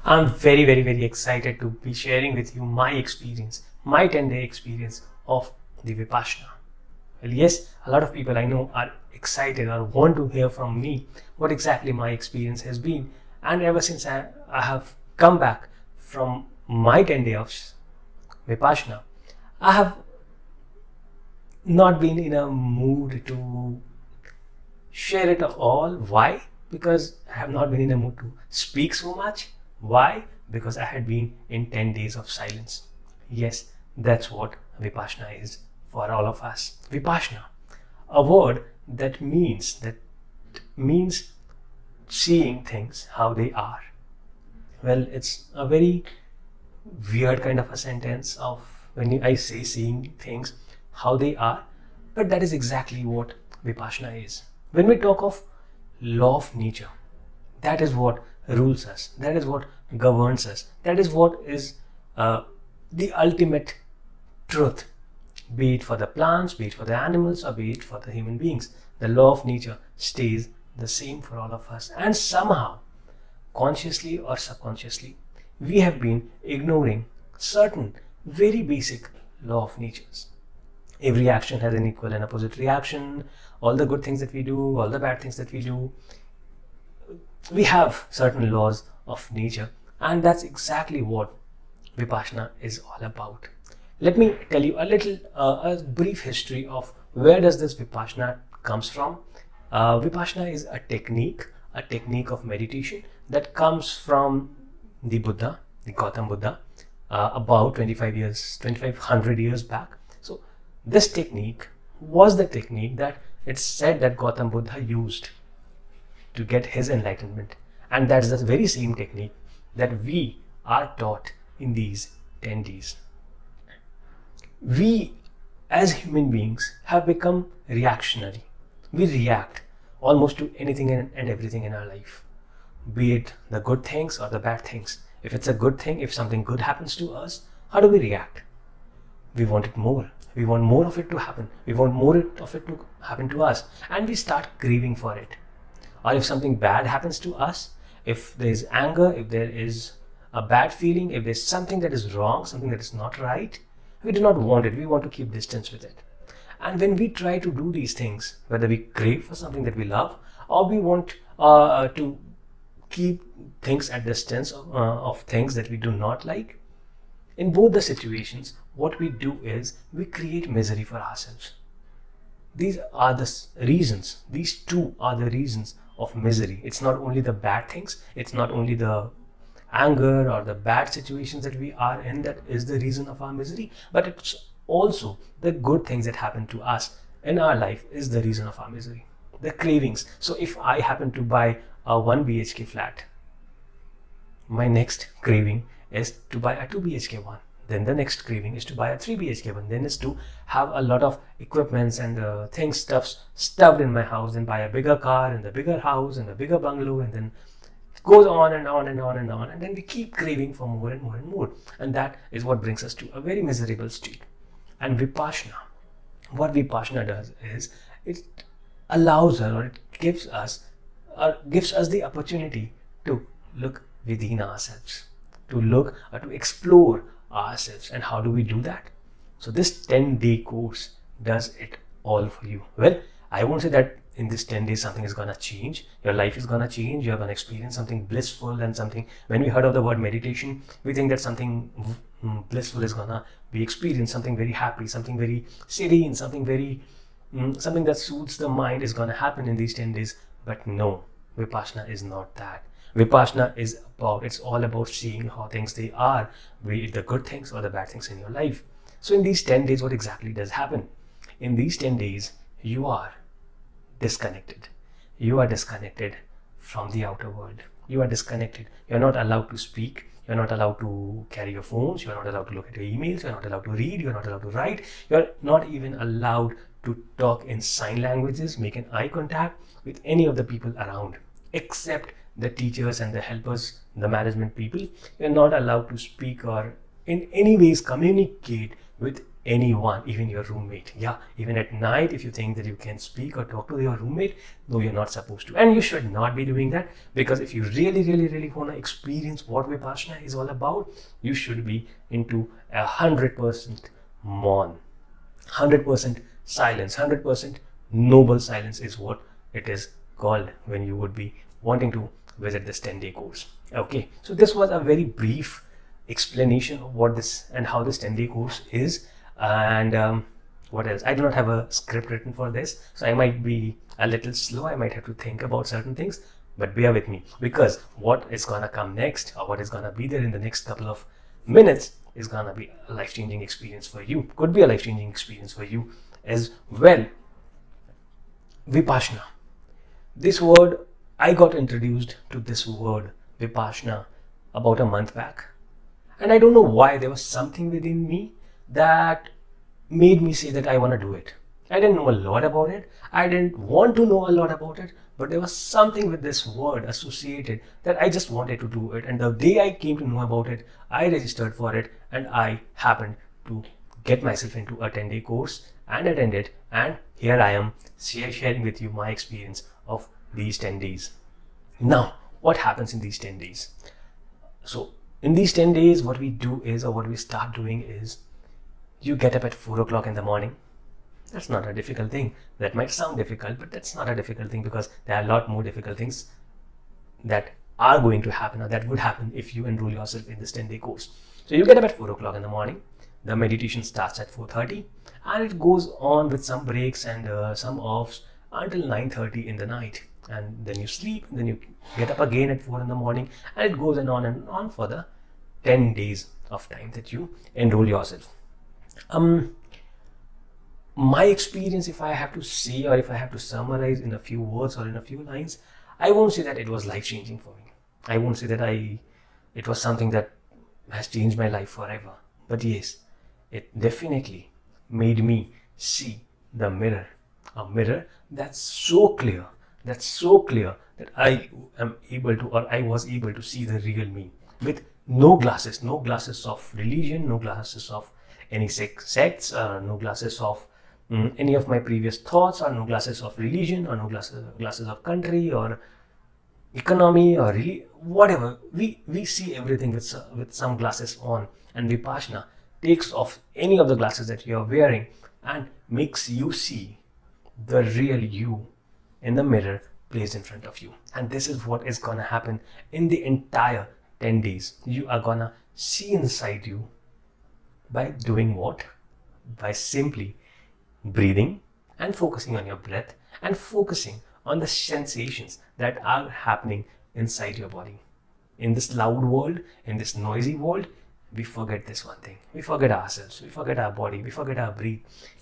I'm very excited to be sharing with you my experience, my 10-day experience of the Vipassana. Well, yes, a lot of people I know are excited or want to hear from me what exactly my experience has been. And ever since I have come back from my 10 day of Vipassana, I have not been in a mood to share it all. Why? Because I have not been in a mood to speak so much. Why? Because I had been in 10 days of silence. Yes, that's what Vipassana is for all of us. Vipassana, a word that means seeing things how they are. Well, it's a very weird kind of a sentence of I say seeing things how they are, but that is exactly what Vipassana is. When we talk of law of nature, that is what rules us, that is what governs us, that is what is the ultimate truth, be it for the plants, be it for the animals, or be it for the human beings. The law of nature stays the same for all of us, and somehow, consciously or subconsciously, we have been ignoring certain very basic law of natures. Every action has an equal and opposite reaction. All the good things that we do, all the bad things that we do, we have certain laws of nature, and that's exactly what Vipassana is all about. Let me tell you a brief history of where does this Vipassana comes from. Vipassana is a technique of meditation that comes from the Buddha, the Gautam Buddha, about 2500 years back. So this technique was the technique that it's said that Gautam Buddha used to get his enlightenment, and that's the very same technique that we are taught in these 10 days. We as human beings have become reactionary. We react almost to anything and everything in our life, be it the good things or the bad things. If it's a good thing, if something good happens to us, how do we react? We want it more. We want more of it to happen. We want more of it to happen to us, and we start craving for it. Or if something bad happens to us, if there is anger, if there is a bad feeling, if there's something that is wrong, something that is not right, we do not want it. We want to keep distance with it. And when we try to do these things, whether we crave for something that we love, or we want to keep things at distance of things that we do not like, in both the situations, what we do is we create misery for ourselves. These are the reasons, these two are the reasons of misery. It's not only the bad things, it's not only the anger or the bad situations that we are in that is the reason of our misery, but it's also the good things that happen to us in our life is the reason of our misery. The cravings. So if I happen to buy a 1 BHK flat, my next craving is to buy a 2 BHK one. Then the next craving is to buy a 3 BHK one. Then is to have a lot of equipments and things stuffed in my house, and buy a bigger car and the bigger house and a bigger bungalow, and then it goes on and on and on and on. And then we keep craving for more and more and more. And that is what brings us to a very miserable state. And Vipassana, what Vipassana does is it allows us, or it gives us the opportunity to look within ourselves, to look or to explore ourselves. And how do we do that? So this 10-day course does it all for you. Well, I won't say that in this 10 days something is gonna change, your life is gonna change, you're gonna experience something blissful and something. When we heard of the word meditation, we think that something blissful is gonna be experienced, something very happy, something very serene, something very something that soothes the mind is gonna happen in these 10 days. But no, Vipassana is not that. Vipassana is it's all about seeing how things they are, be it the good things or the bad things in your life. So in these 10 days, what exactly does happen? In these 10 days, you are disconnected. You are disconnected from the outer world. You are disconnected. You're not allowed to speak. You're not allowed to carry your phones. You're not allowed to look at your emails. You're not allowed to read. You're not allowed to write. You're not even allowed to talk in sign languages, make an eye contact with any of the people around, except the teachers and the helpers, the management people. You're not allowed to speak or in any ways communicate with anyone, even your roommate. Yeah, even at night, if you think that you can speak or talk to your roommate, no, you're not supposed to. And you should not be doing that, because if you really want to experience what Vipassana is all about, you should be into 100% mon. 100% silence, 100% noble silence is what it is called when you would be wanting to visit this 10-day course. Okay, so this was a very brief explanation of what this and how this 10-day course is. And what else? I do not have a script written for this, so I might be a little slow. I might have to think about certain things, but bear with me, because what is gonna come next, or what is gonna be there in the next couple of minutes, is gonna be a life-changing experience for you. Could be a life-changing experience for you as well. Vipassana. This word, I got introduced to this word Vipassana about a month back, and I don't know why. There was something within me that made me say that I want to do it. I didn't know a lot about it. I didn't want to know a lot about it, but there was something with this word associated that I just wanted to do it. And the day I came to know about it, I registered for it, and I happened to get myself into a 10-day course and attend it. And here I am sharing with you my experience of these 10 days. Now, what happens in these 10 days? So, in these 10 days, what we do is, or what we start doing is, you get up at 4 o'clock in the morning. That's not a difficult thing. That might sound difficult, but that's not a difficult thing, because there are a lot more difficult things that are going to happen, or that would happen if you enroll yourself in this 10-day course. So you get up at 4 o'clock in the morning. The meditation starts at 4:30, and it goes on with some breaks and some offs until 9:30 in the night. And then you sleep, and then you get up again at 4 in the morning, and it goes on and on for the 10 days of time that you enroll yourself. My experience, if I have to say, or if I have to summarize in a few words or in a few lines, I won't say that it was life-changing for me. I won't say that it was something that has changed my life forever. But yes, it definitely made me see the mirror. A mirror that's so clear that I am able to, or I was able to see the real me with no glasses of religion, no glasses of any sects, no glasses of any of my previous thoughts, or no glasses of religion, or no glasses of country or economy, or really whatever. We see everything with some glasses on, and Vipassana takes off any of the glasses that you are wearing and makes you see the real you in the mirror placed in front of you. And this is what is gonna happen in the entire 10 days. You are gonna see inside you by doing what? By simply breathing and focusing on your breath and focusing on the sensations that are happening inside your body. In this loud world, in this noisy world, we forget this one thing. We forget ourselves, we forget our body, we forget our breath.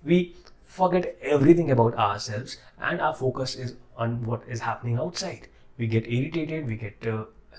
We forget everything about ourselves, and our focus is on what is happening outside. We get irritated, we get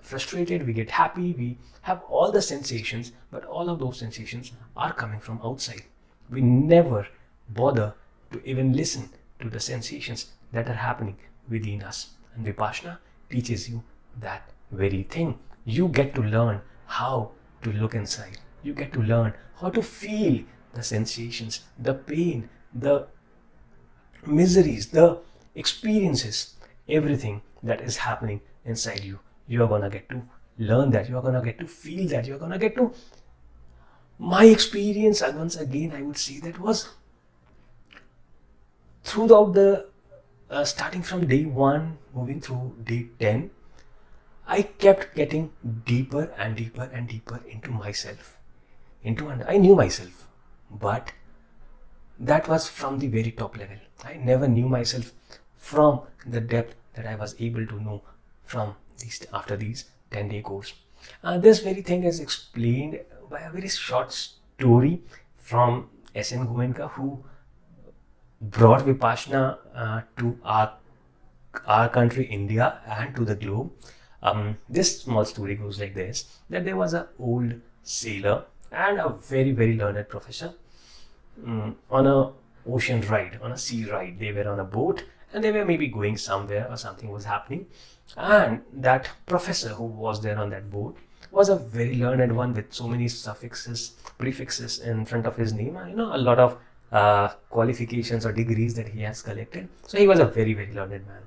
frustrated, we get happy, we have all the sensations, but all of those sensations are coming from outside. We never bother to even listen to the sensations that are happening within us. And Vipassana teaches you that very thing. You get to learn how to look inside. You get to learn how to feel the sensations, the pain, the miseries, the experiences, everything that is happening inside you. You are gonna get to learn that. You are gonna get to feel that. You are gonna get to. My experience, and once again, I would say that was throughout the starting from day 1, moving through day 10, I kept getting deeper and deeper and deeper into myself. I knew myself, but that was from the very top level. I never knew myself from the depth that I was able to know from after these 10-day course. This very thing is explained by a very short story from S.N. Goenka, who brought Vipassana to our country, India, and to the globe. This small story goes like this: that there was an old sailor and a very, very learned professor on a ocean ride, on a sea ride. They were on a boat, and they were maybe going somewhere or something was happening. And that professor who was there on that board was a very learned one with so many suffixes, prefixes in front of his name. A lot of qualifications or degrees that he has collected. So he was a very, very learned man.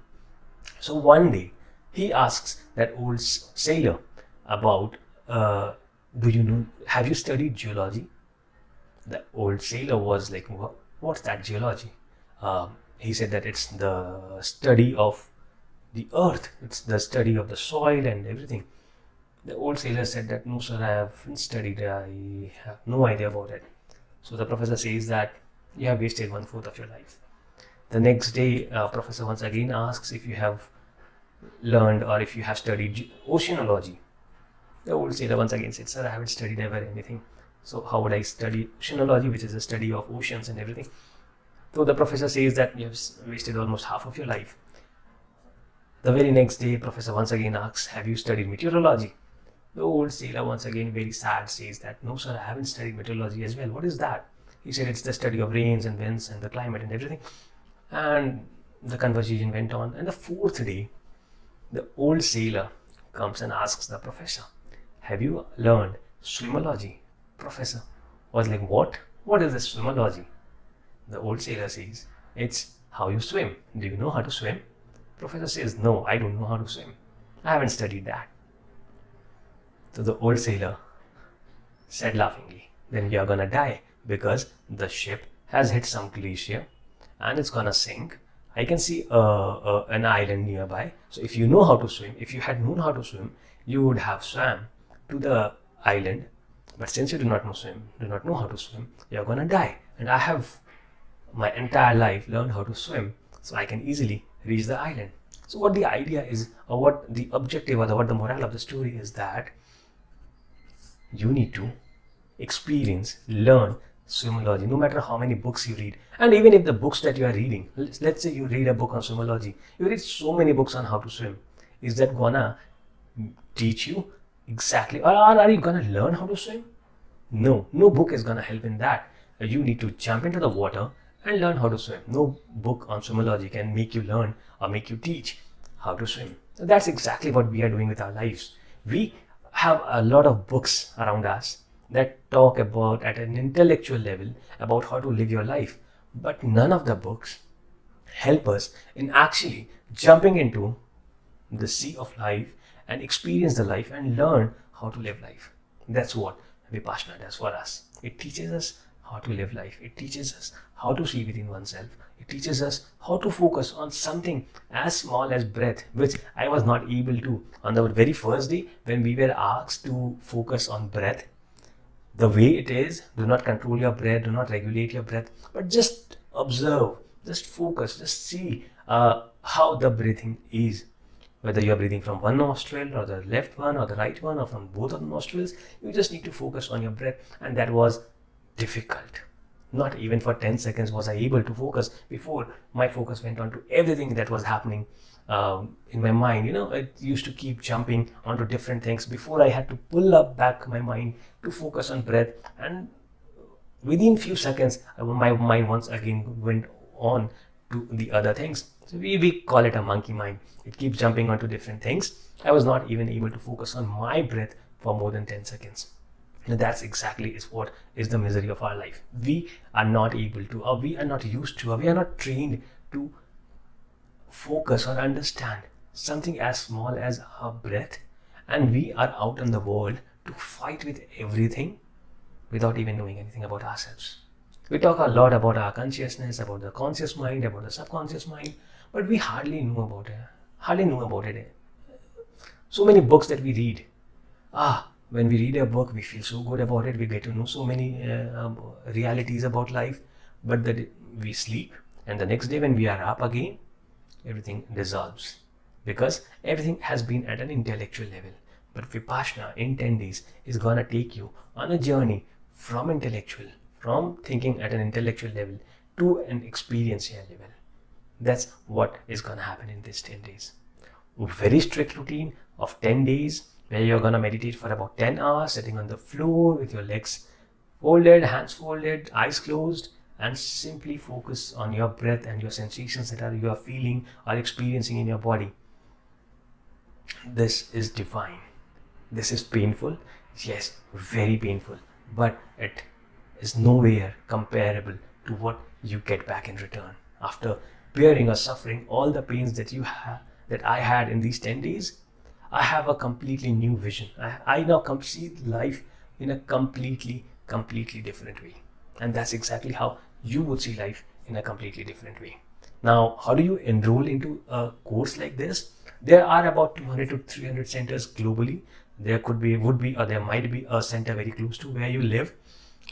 So one day he asks that old sailor about, have you studied geology? The old sailor was like, what's that geology? He said that it's the study of the earth, it's the study of the soil and everything. The old sailor said that, no sir, I haven't studied, I have no idea about it. So the professor says that you have wasted 1/4 of your life. The next day, professor once again asks if you have learned or if you have studied oceanology. The old sailor once again said, sir, I haven't studied ever anything. So how would I study oceanology, which is the study of oceans and everything? So the professor says that you have wasted almost half of your life. The very next day, professor once again asks, have you studied meteorology? The old sailor once again very sad says that, no sir, I haven't studied meteorology as well. What is that? He said it's the study of rains and winds and the climate and everything. And the conversation went on. And the fourth day, the old sailor comes and asks the professor, have you learned swimology? Professor was like, what? What is this swimology? The old sailor says, it's how you swim. Do you know how to swim? Professor says, no, I don't know how to swim. I haven't studied that. So the old sailor said laughingly, then you're gonna die because the ship has hit some glacier and it's gonna sink. I can see an island nearby. So if you know how to swim, if you had known how to swim, you would have swam to the island. But since you do not know how to swim, you're gonna die. And I have my entire life learned how to swim, so I can easily reach the island. So what the idea is, or what the objective, or what the moral of the story is, that you need to experience, learn swimology, no matter how many books you read. And even if the books that you are reading, let's say you read a book on swimology, you read so many books on how to swim, is that gonna teach you exactly, or are you gonna learn how to swim? No book is gonna help in that. You need to jump into the water and learn how to swim. No book on swimology can make you learn or make you teach how to swim. So that's exactly what we are doing with our lives. We have a lot of books around us that talk about, at an intellectual level, about how to live your life, but none of the books help us in actually jumping into the sea of life and experience the life and learn how to live life. That's what Vipassana does for us. It teaches us how to live life. It teaches us how to see within oneself. It teaches us how to focus on something as small as breath, which I was not able to on the very first day when we were asked to focus on breath. The way it is, do not control your breath, do not regulate your breath, but just observe, just focus, just see how the breathing is. Whether you are breathing from one nostril or the left one or the right one or from both of the nostrils, you just need to focus on your breath. And that was difficult. Not even for 10 seconds was I able to focus before my focus went on to everything that was happening in my mind. It used to keep jumping onto different things before I had to pull up back my mind to focus on breath. And within few seconds, my mind once again went on to the other things. So we call it a monkey mind. It keeps jumping onto different things. I was not even able to focus on my breath for more than 10 seconds. And that's exactly what is the misery of our life. We are not able to, or we are not used to, or we are not trained to focus or understand something as small as our breath. And we are out in the world to fight with everything without even knowing anything about ourselves. We talk a lot about our consciousness, about the conscious mind, about the subconscious mind, but we hardly know about it. So many books that we read. When we read a book, we feel so good about it. We get to know so many realities about life. But then we sleep, and the next day when we are up again, everything dissolves. Because everything has been at an intellectual level. But Vipassana in 10 days is gonna take you on a journey from thinking at an intellectual level to an experiential level. That's what is gonna happen in these 10 days. A very strict routine of 10 days where you're gonna meditate for about 10 hours, sitting on the floor with your legs folded, hands folded, eyes closed, and simply focus on your breath and your sensations that you are feeling or experiencing in your body. This is divine. This is painful, yes, very painful, but it is nowhere comparable to what you get back in return. After bearing or suffering all the pains that that I had in these 10 days, I have a completely new vision. I now see life in a completely different way. And that's exactly how you would see life in a completely different way. Now, how do you enroll into a course like this? There are about 200 to 300 centers globally. There would be, or there might be a center very close to where you live.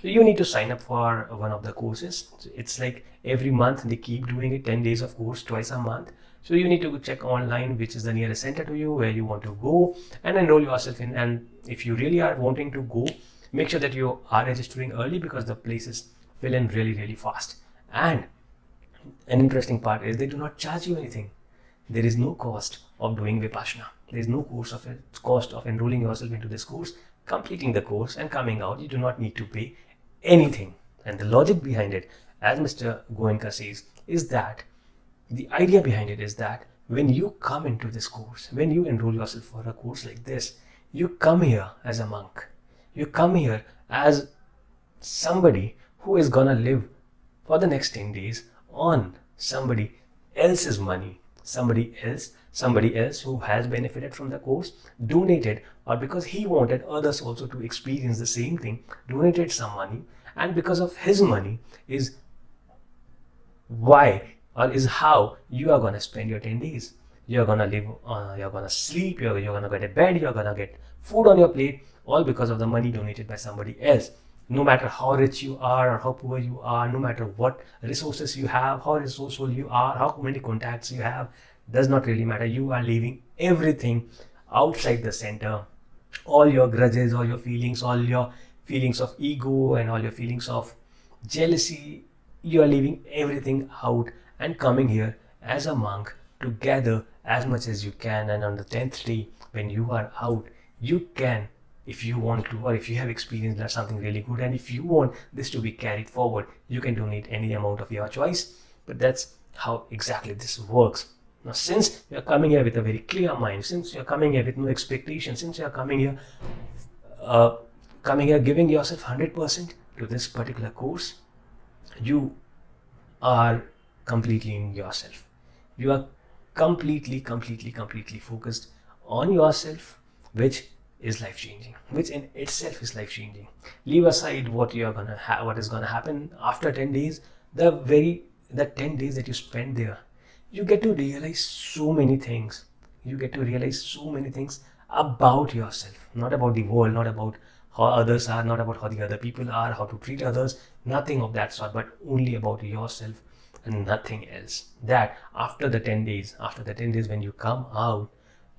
So you need to sign up for one of the courses. So it's like every month they keep doing it, 10 days of course, twice a month. So you need to check online which is the nearest center to you, where you want to go, and enroll yourself in. And if you really are wanting to go, make sure that you are registering early, because the places fill in really fast. And an interesting part is they do not charge you anything. There is no cost of doing Vipassana. There is no cost of enrolling yourself into this course, completing the course and coming out. You do not need to pay anything. And the logic behind it, as Mr. Goenka says, is that the idea behind it is that when you come into this course, when you enroll yourself for a course like this, you come here as a monk. You come here as somebody who is gonna live for the next 10 days on somebody else's money. Somebody else who has benefited from the course, donated, or because he wanted others also to experience the same thing, donated some money, and because of his money is why, or is how you are going to spend your 10 days. You're going to live, you're going to sleep, you're going to get a bed, you're going to get food on your plate, all because of the money donated by somebody else. No matter how rich you are or how poor you are, no matter what resources you have, how resourceful you are, how many contacts you have, does not really matter. You are leaving everything outside the center. All your grudges, all your feelings of ego, and all your feelings of jealousy, you are leaving everything out and coming here as a monk to gather as much as you can. And on the 10th day, when you are out, you can, if you want to, or if you have experienced something really good, and if you want this to be carried forward, you can donate any amount of your choice. But that's how exactly this works. Now, since you're coming here with a very clear mind, since you're coming here with no expectation, since you're coming here giving yourself 100% to this particular course, you are completely in yourself. You are completely focused on yourself, which is life-changing, which in itself is life-changing. Leave aside what is gonna happen after 10 days. The 10 days that you spend there, you get to realize so many things. You get to realize so many things about yourself, not about the world, not about how others are, not about how the other people are, how to treat others, nothing of that sort, but only about yourself and nothing else. That after the 10 days when you come out,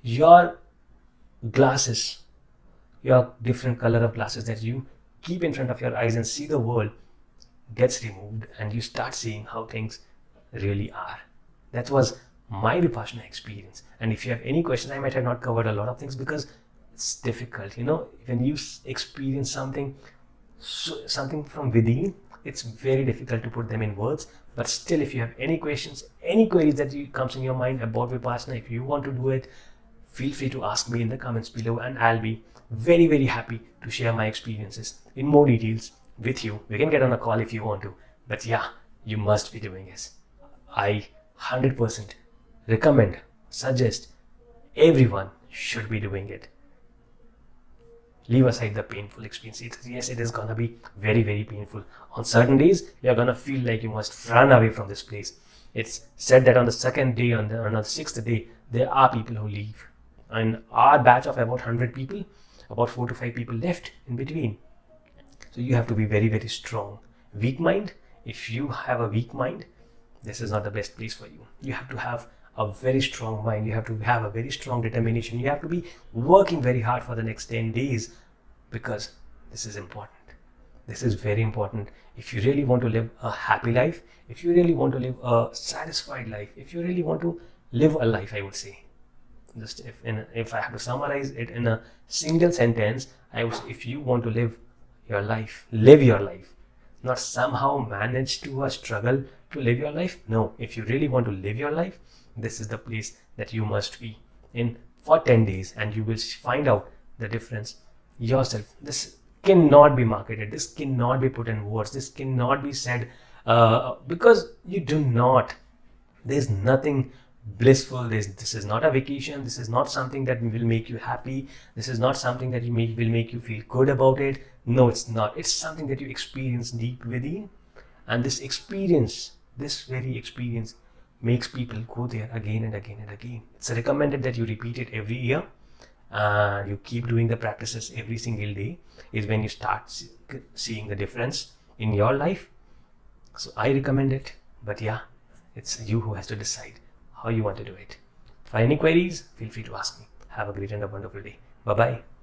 your glasses, your different color of glasses that you keep in front of your eyes and see the world, gets removed, and you start seeing how things really are. That was my Vipassana experience. And if you have any questions, I might have not covered a lot of things because it's difficult. When you experience something from within, it's very difficult to put them in words. But still, if you have any questions, any queries that comes in your mind about Vipassana, if you want to do it, feel free to ask me in the comments below, and I'll be very happy to share my experiences in more details with you. We can get on a call if you want to, but yeah, you must be doing this. I 100% recommend, suggest, everyone should be doing it. Leave aside the painful experience. Yes, it is gonna be very painful. On certain days, you're gonna feel like you must run away from this place. It's said that on the second day, on the sixth day, there are people who leave. And our batch of about 100 people, about 4 to 5 people left in between. So you have to be very strong. Weak mind, if you have a weak mind, this is not the best place for you. You have to have a very strong mind. You have to have a very strong determination. You have to be working very hard for the next 10 days, because this is important. This is very important. If you really want to live a happy life, if you really want to live a satisfied life, if you really want to live a life, I would say, just if I have to summarize it in a single sentence, I would say, if you want to live your life, not somehow manage to or struggle to live your life. No, if you really want to live your life, this is the place that you must be in for 10 days, and you will find out the difference yourself. This cannot be marketed, this cannot be put in words, this cannot be said, because you do not. There's nothing blissful. This is not a vacation. This is not something that will make you happy. This is not something that will make you feel good about it. No, it's not. It's something that you experience deep within. And this experience, this very experience, makes people go there again and again and again. It's recommended that you repeat it every year, and you keep doing the practices every single day, is when you start seeing the difference in your life. So I recommend it. But yeah, it's you who has to decide how you want to do it. For any queries, feel free to ask me. Have a great and a wonderful day. Bye-bye.